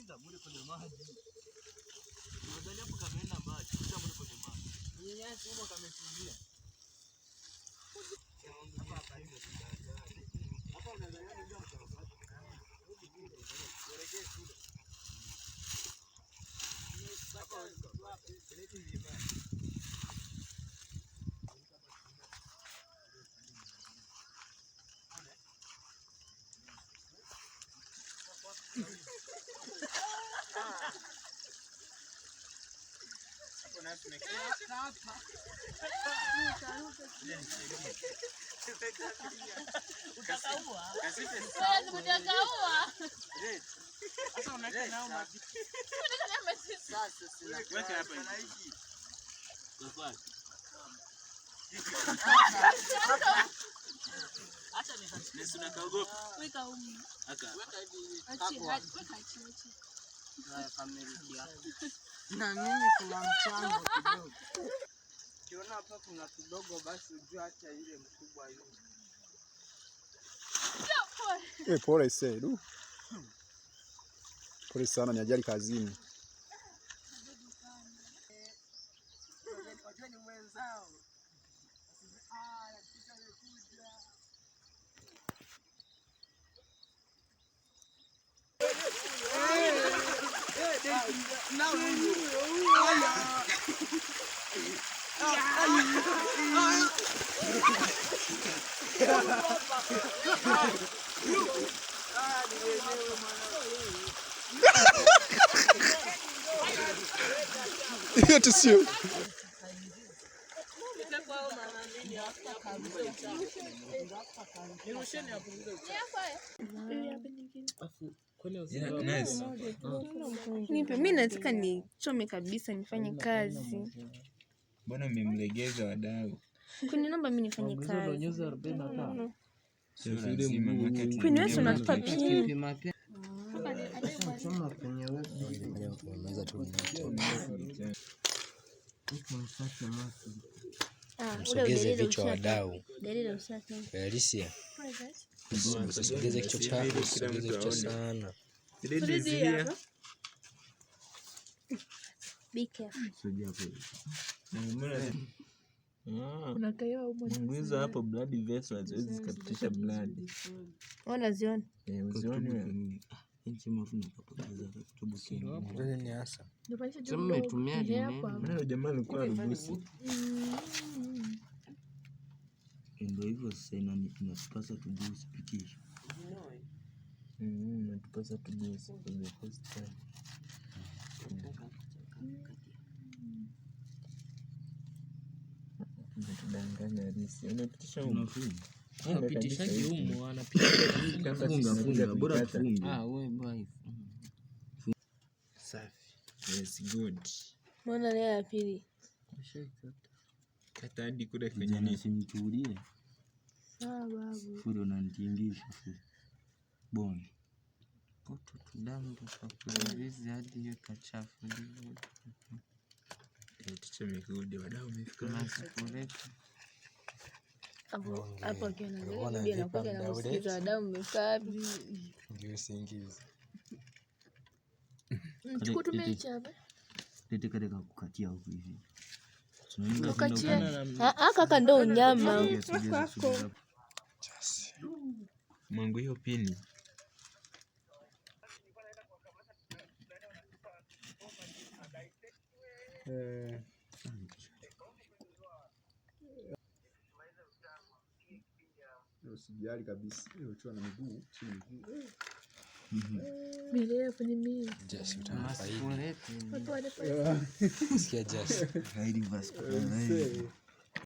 Pinda mule kwenye maji. Unadhani hapo kameenda maji, pinda mule kwenye maji. Nyanyasi huko kametulia. Hapa unadhani ndio mtafanya. Uelekee kule. Hapa wapi? Peleki hivi. Utakaua. Sasa unaweka nao maji. Sasa sina. Weka hapa hivi. Kwa acha nisuna kaogopa. Weka huko. Weka hivi. Weka chini. Na familia. Na mimi kuna mchango kidogo. Ukiona hapa kuna kidogo basi ujue acha ile mkubwa yule. Pole sedu. Pole sana, ni ajali kazini. Wajua ni mwenzao. Yote sio. Mimi nataka nichome kabisa nifanye kazi. Mbona umemlegeza wadau? Kwani naomba mimi nifanye kazi. Kwani wewe unatupa pini. Choma kwenye wewe. Unaweza tu Usogeze vichwa wadau. Dalili usafi. Alicia. Usogeze kichwa chako, usogeze kichwa sana. Be careful. Mguiza hapo blood vessels hizi zikapitisha blood. Unaziona? Uzioni Wewe ni hasa. Sema umetumia nini? Mbona jamaa alikuwa rubusi? Ndio hivyo sasa inatupasa tubusi pitisha. Inatupasa tubusi for the first time. Tunadanganya risi. Unapitisha huko. Unapitishaje huko? Anapitisha funga bora tufunge. wewe bwana. Safi. Yes, good. Mbona leo ya pili? Kata hadi kule kwenye nisimtulie. Sawa babu. Fudo unanitingisha fudo. Boni. Poto tudamu tukakueleza hadi hiyo kachafu ndivyo. Ticha mikudi wadau umefika Na sikuleta. Hapo akiona bibi anakuja na msikizo wa damu umekaa wapi? Ndio usingizi. Tukutumie chapa. Lete kale kukatia huko hivi. Kukatia. Kaka ndo nyama. Mwangu hiyo pini. Usijali kabisa. Ukiwa na miguu, chini miguu. Mirefu ni mimi. Just utanifaidi. Sikuleta. Pole. Sikia just. Haidi vasco.